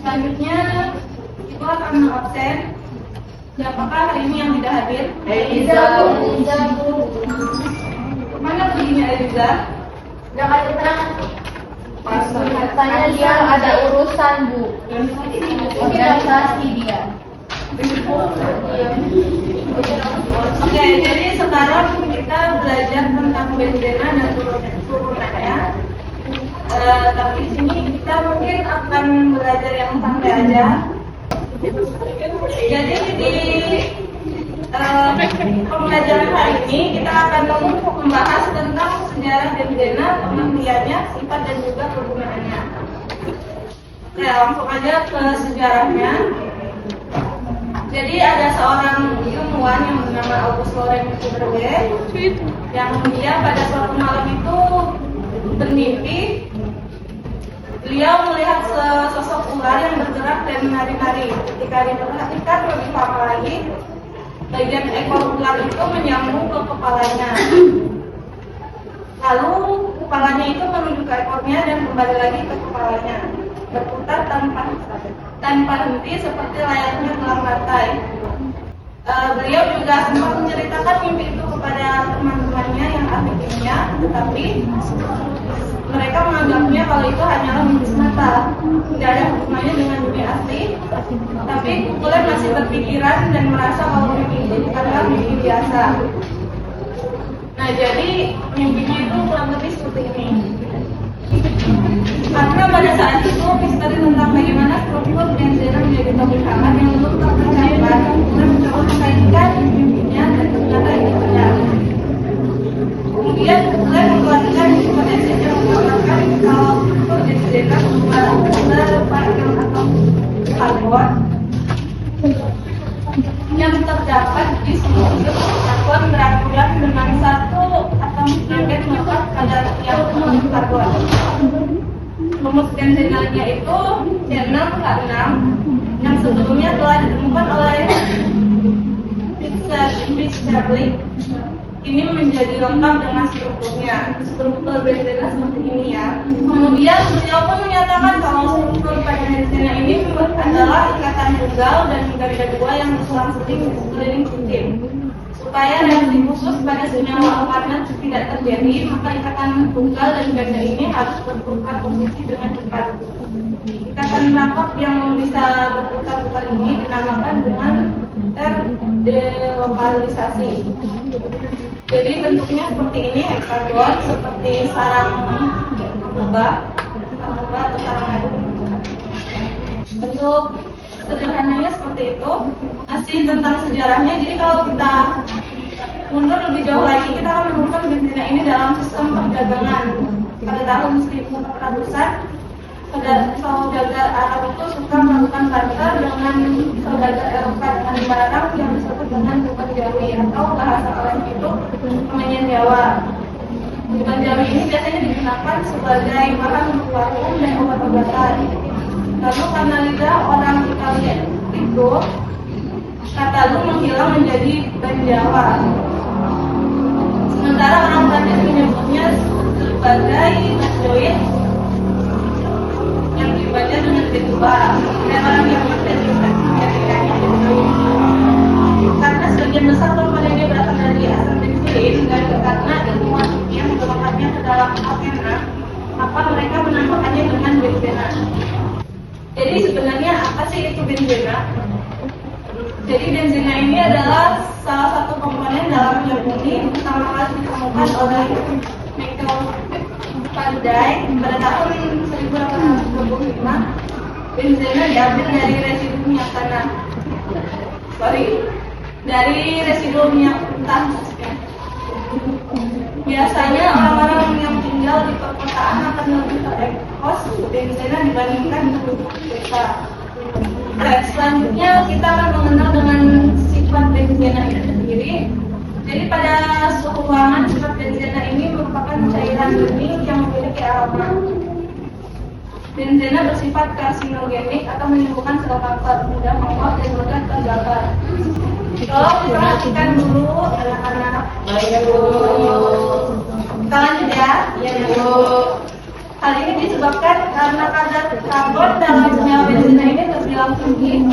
Selanjutnya itu akan mengabsen. Siapakah hari ini yang tidak hadir? Eliza, Bu. Mana perginya Eliza? Gak ada keterangan. Katanya dia ada urusan, Bu. Organisasi dia. Oke, jadi sekarang kita belajar tentang benzena dan turunannya. Tapi di sini kita mungkin akan belajar yang santai aja. Jadi di pembelajaran hari ini kita akan membahas tentang sejarah benzena, pengertiannya, sifat dan juga kegunaannya. Oke, langsung aja ke sejarahnya. Jadi ada seorang ilmuwan yang bernama August Lorenz Kuberge yang dia pada suatu malam itu bermimpi. Beliau melihat sosok ular yang bergerak dan menari-nari. Ketika diperhatikan lebih lama lagi, bagian ekor ular itu menyambung ke kepalanya. Lalu kepalanya itu menuju ke ekornya dan kembali lagi ke kepalanya, berputar tanpa henti seperti layaknya gelang lantai. Beliau juga sempat menceritakan mimpi itu kepada teman-temannya yang ahli kimia, tetapi mereka menganggapnya kalau itu hanyalah mimpi semata, tidak ada hubungannya dengan dunia asli. Tapi Kukulen masih berpikiran dan merasa kalau mimpi itu bukanlah mimpi biasa. Nah, jadi mimpinya itu kurang lebih seperti ini. Karena pada saat itu misteri tentang bagaimana struktur benzena menjadi topik hangat yang belum terpecahkan, Kukulen mencoba mengkaitkan mimpinya dan ternyata itu benar. Kemudian Kukulen mengeluarkan hipotesis yang mengatakan kalau struktur benzena berpartikel atau karbon yang terdapat di seluruh karbon beraturan dengan satu atom hidrogen melekat pada tiap karbon. Rumus benzenanya itu C6H6 yang sebelumnya telah ditemukan oleh Fischer-Lick. Ini menjadi lengkap dengan strukturnya. Struktur benzena seperti ini ya. Kemudian beliau pun menyatakan kalau struktur pada benzena ini adalah ikatan tunggal dan ganda dua yang berselang-seling di sekeliling cincin. Supaya reaksi khusus pada senyawa organik tidak terjadi, maka ikatan tunggal dan ganda ini harus bertukar posisi dengan cepat. Ikatan rapat yang bisa berputar-putar ini dinamakan dengan delokalisasi. Jadi bentuknya seperti ini, heksagon, seperti sarang amoeba atau sarang air. Bentuk sederhananya seperti itu. Masih tentang sejarahnya, jadi kalau kita mundur lebih jauh lagi, kita akan menemukan benzena ini dalam sistem perdagangan. Pada tahun 1400-an, saudagar Arab itu suka melakukan barter dengan saudagar Eropa dengan barang yang disebut dengan bukan Jawi atau bahasa orang itu kemenyan Jawa. Bukan Jawi ini biasanya digunakan sebagai bahan untuk parfum dan obat-obatan. Lalu karena lidah orang Italia itu, kata lu menghilang menjadi ban Jawa. Sementara orang Prancis menyebutnya sebagai nasjoid yang dibaca dengan kedua, dan orang yang menjadikannya nasjoid. Karena sebagian besar komponennya berasal dari asam benzoin dan karena ilmuwan yang mengeluarkannya ke dalam alkena, maka mereka menambahkannya dengan benzena. Jadi sebenarnya apa sih itu benzena? Jadi benzena ini adalah salah satu komponen dalam zat ini pertama kali ditemukan oleh Michael Faraday pada tahun 1825. Benzena diambil dari residu minyak tanah. Dari residu minyak mentah. Biasanya orang-orang yang tinggal di perkotaan akan lebih terekspos benzena dibandingkan penduduk desa. Baik, selanjutnya kita akan mengenal dengan sifat benzena itu sendiri. Jadi pada suhu ruangan, sifat benzena ini merupakan cairan bening yang memiliki aroma. Benzena bersifat karsinogenik atau menimbulkan sel kanker, mudah menguap dan mudah terbakar. Kalau perhatikan dulu anak-anak. Baik Bu. Kita lanjut ya. Iya Bu. Hal ini disebabkan karena kadar karbon dalam senyawa benzena ini terbilang tinggi,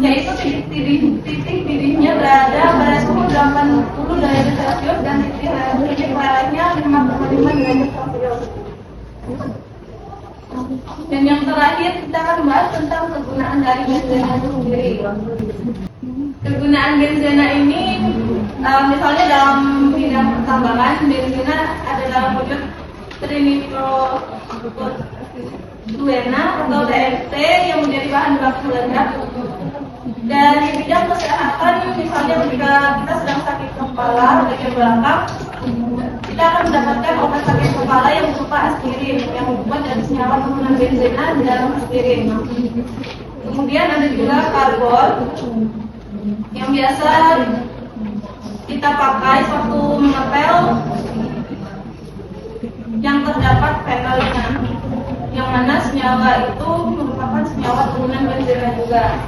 yaitu titik didihnya berada pada suhu 80 derajat Celcius dan titik lelehnya 5,5 derajat Celcius. Dan yang terakhir kita akan bahas tentang kegunaan dari benzena itu sendiri. Kegunaan benzena ini misalnya dalam bidang pertambangan, benzena ada dalam wujud trinitrotoluena atau TNT yang menjadi bahan baku peledak. Dan di bidang kesehatan, misalnya jika kita sedang sakit kepala bagian belakang, kita akan mendapatkan obat sakit kepala yang berupa aspirin yang dibuat dari senyawa turunan benzena di dalam aspirin. Kemudian ada juga karbon yang biasa kita pakai waktu mengepel yang terdapat fenolnya, yang mana senyawa itu merupakan senyawa turunan benzena juga.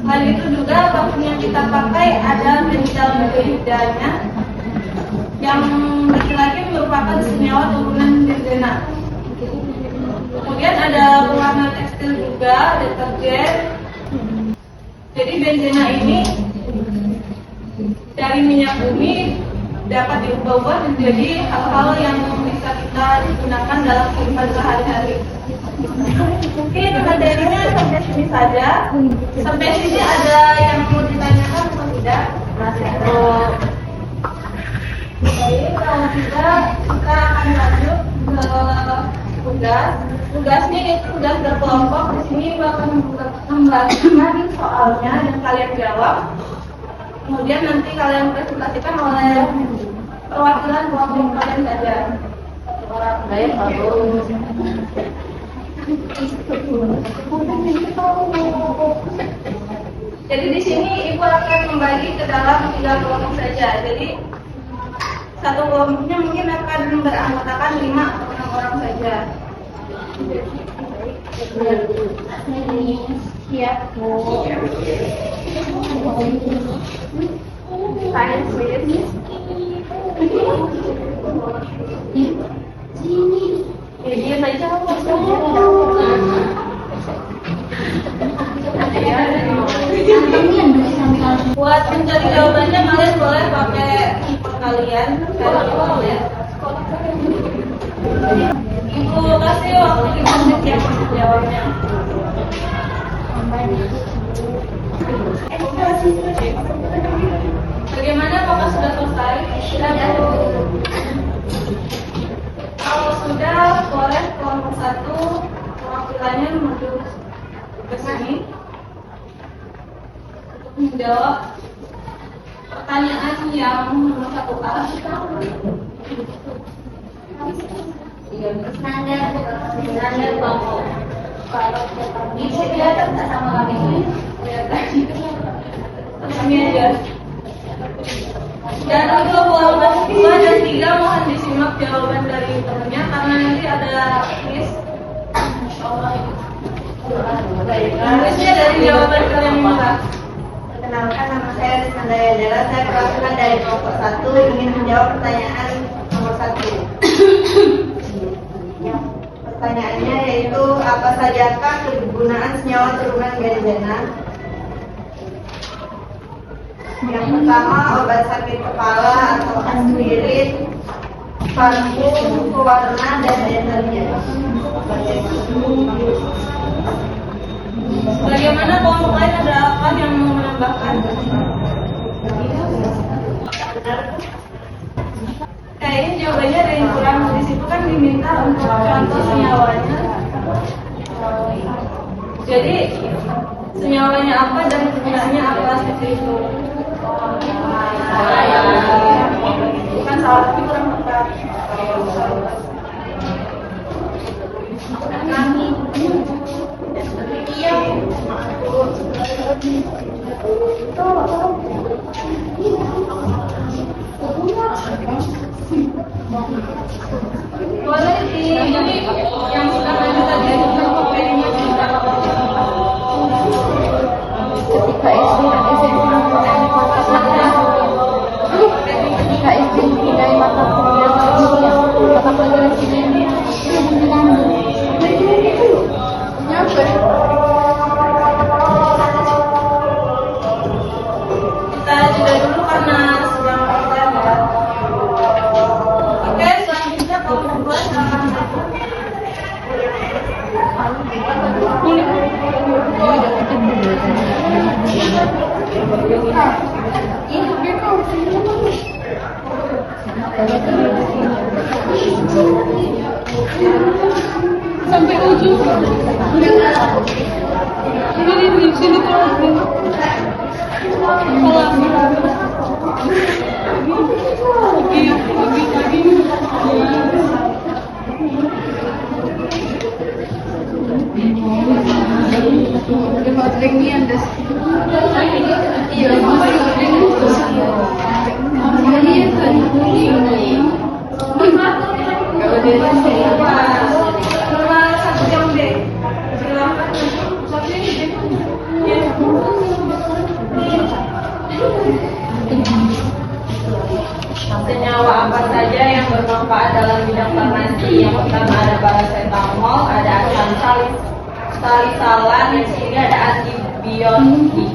Selain itu juga parfum yang kita pakai ada benzaldehyde-nya yang laki-laki merupakan senyawa turunan benzena. Kemudian ada pewarna tekstil juga, deterjen. Jadi benzena ini dari minyak bumi dapat diubah-ubah menjadi hal-hal yang bisa kita gunakan dalam kehidupan sehari-hari. Mungkin materinya sampai sini saja. Sampai sini ada yang mau ditanyakan atau tidak? Baik, kalau tidak kita akan lanjut ke tugas. Tugasnya itu tugas berkelompok. Di sini akan membagikan soalnya dan kalian jawab. Kemudian nanti kalian presentasikan oleh perwakilan kelompok kalian saja. Baik, bagus. Jadi di sini ibu akan membagi ke dalam 3 kelompok saja. Jadi satu kelompoknya mungkin akan beranggotakan 5 atau 6 orang saja. Siap Bu. Science please. Dia saja. Buat mencari jawabannya kalian boleh pakai perkalian ya. Ibu kasih waktu 5 menit ya untuk jawabnya. Bagaimana, apakah sudah selesai? Kalau sudah, boleh kelompok 1 perwakilannya menuju ke sini untuk menjawab pertanyaan yang nomor 1A. Nanda kelompok. Ini kelihatan tak sama kami? Kelihatan. Kami aja. Dan untuk kelompok 2 dan 3 mohon disimak jawaban dari temannya karena nanti ada quiz. Quiznya dari jawaban kalian juga. Perkenalkan, nama saya Nanda Yadela. Saya perwakilan dari kelompok 1 ingin menjawab pertanyaan nomor 1. Pertanyaannya yaitu apa sajakah kegunaan senyawa turunan benzena? Yang pertama, obat sakit kepala atau aspirin, parfum, pewarna, dan deterjen. Bagaimana kelompok lain, ada apa yang mau menambahkan? Kayaknya jawabannya ada yang kurang. Di situ kan diminta untuk contoh senyawanya. Jadi senyawanya apa dan kegunaannya apa seperti itu. Bukan salah, tapi kurang tepat. Boleh di ini yang sudah mengajukan Sampai ujung. Ini di sini tuh. Senyawa apa saja yang bermanfaat dalam bidang farmasi? Yang pertama ada paracetamol, ada asam salisalan, yang ketiga ada antibiotik.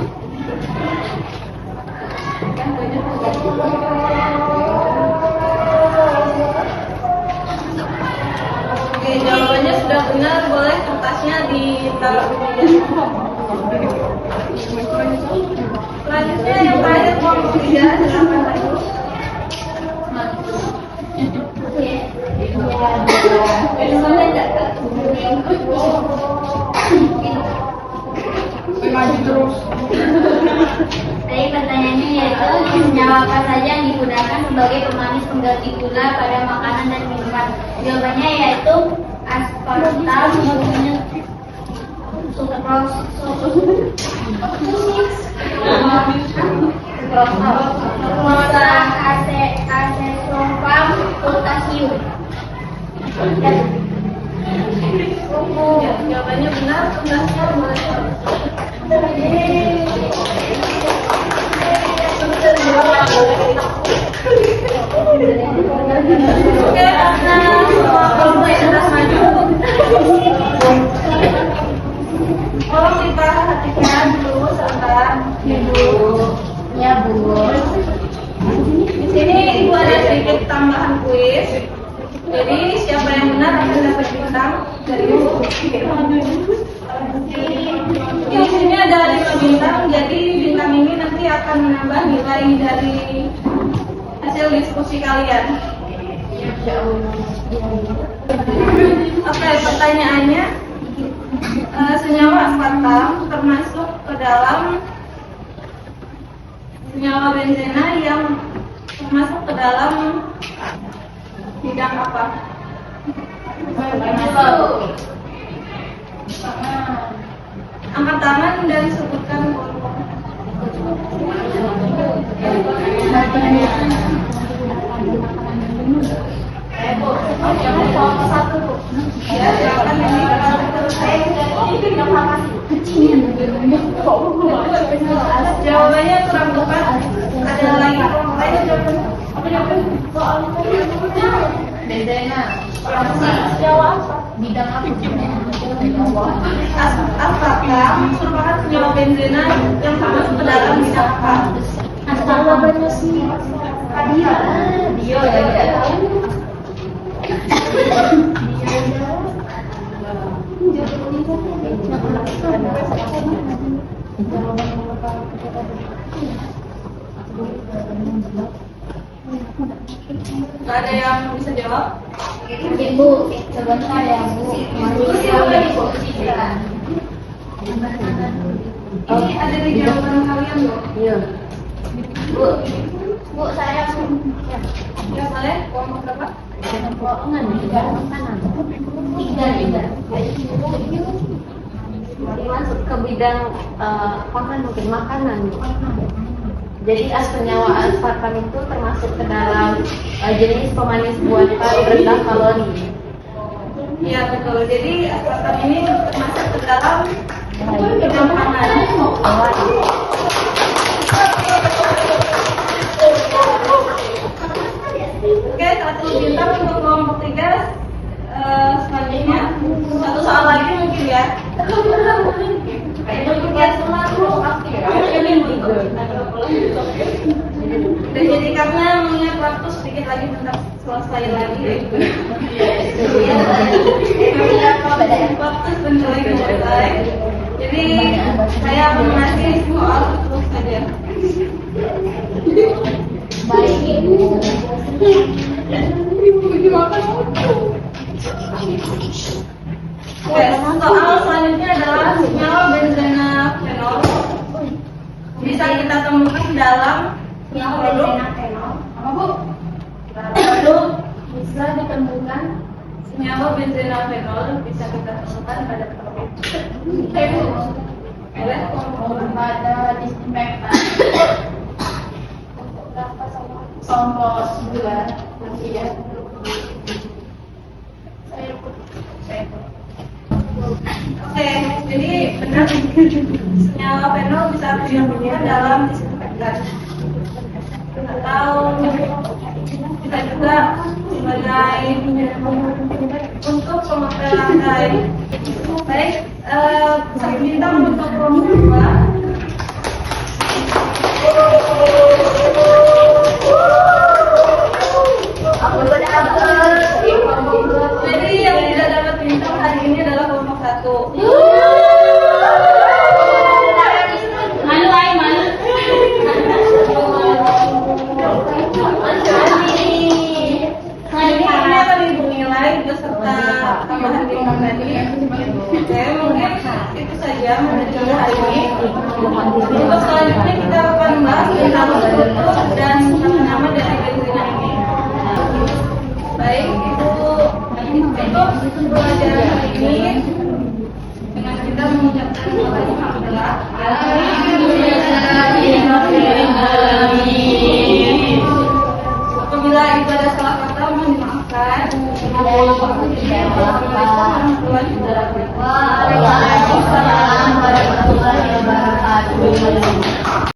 Oke, jawabannya sudah benar, boleh kertasnya ditaruh di meja. Selanjutnya yang terakhir kelompok 3, silakan lagi. Tadi pertanyaannya yaitu senyawa apa saja yang digunakan sebagai pemanis pengganti gula pada makanan dan minuman. Jawabannya yaitu aspartam, glukosa, asesulfam, potasium. Jawabannya benar, tuntasnya boleh. Oke, karena kelompok yang sudah maju, tolong diperhatikan dulu sebentar. Ya Bu. Di sini Ibu ada sedikit tambahan kuis. Jadi siapa yang benar akan dapat bintang dari Ibu. Di sini ada 5 bintang, jadi bintang ini nanti akan menambah nilai dari hasil diskusi kalian. Oke, pertanyaannya, senyawa aspartam termasuk ke dalam senyawa benzena yang termasuk ke dalam bidang apa? Angkat tangan dan sebutkan kelompok. Satu. Ya, silakan ini. Jawabannya kurang tepat. Ada lagi kelompok lain jawabannya. Apa jawabannya? Benzena. Jawab apa? Bidang apa? Aspartam merupakan senyawa benzena yang termasuk ke dalam bidang apa? Jawabannya sih. Bio ya. Ada yang bisa jawab? Ibu, sebentar ya Bu. Ini ada di jawaban kalian loh. Iya. Bu, saya Ya boleh, kelompok berapa? Masuk ke bidang pangan, mungkin makanan. Jadi senyawa aspartam itu termasuk ke dalam jenis pemanis buatan rendah kalori. Iya betul. Jadi aspartam ini masuk ke dalam bidang pangan. Oke, 1 bintang untuk kelompok 3. Selanjutnya 1 soal lagi mungkin ya. Dan jadi karena mengingat waktu sedikit lagi bentar selesai lagi. Waktu sebentar Baik. Jadi saya akan mengasih soal terus saja. Baik, Ibu. Oke, soal selanjutnya adalah senyawa benzenafenol bisa kita temukan dalam Senyawa produk benzenafenol apa Bu? produk bisa ditemukan Senyawa benzenafenol bisa kita temukan pada produk pada disinfektan, kompos juga nanti ya. Oke, jadi benar senyawa fenol bisa ditemukan dalam disinfektan atau bisa juga sebagai untuk pemakaian lantai. Baik, kita untuk produk kedua. Jadi yang tidak dapat bintang hari ini adalah kelompok 1. Malu ay malu. Ini akan ibu nilai beserta tambahan bintang tadi. Oke, mungkin itu saja menurut hari ini. Untuk selanjutnya kita akan bahas tentang struktur dan nama dari benzina ini. Baik, itu untuk pelajaran hari ini dengan kita mengucapkan alhamdulillah. Apabila ibadah salah kata mohon dimaafkan.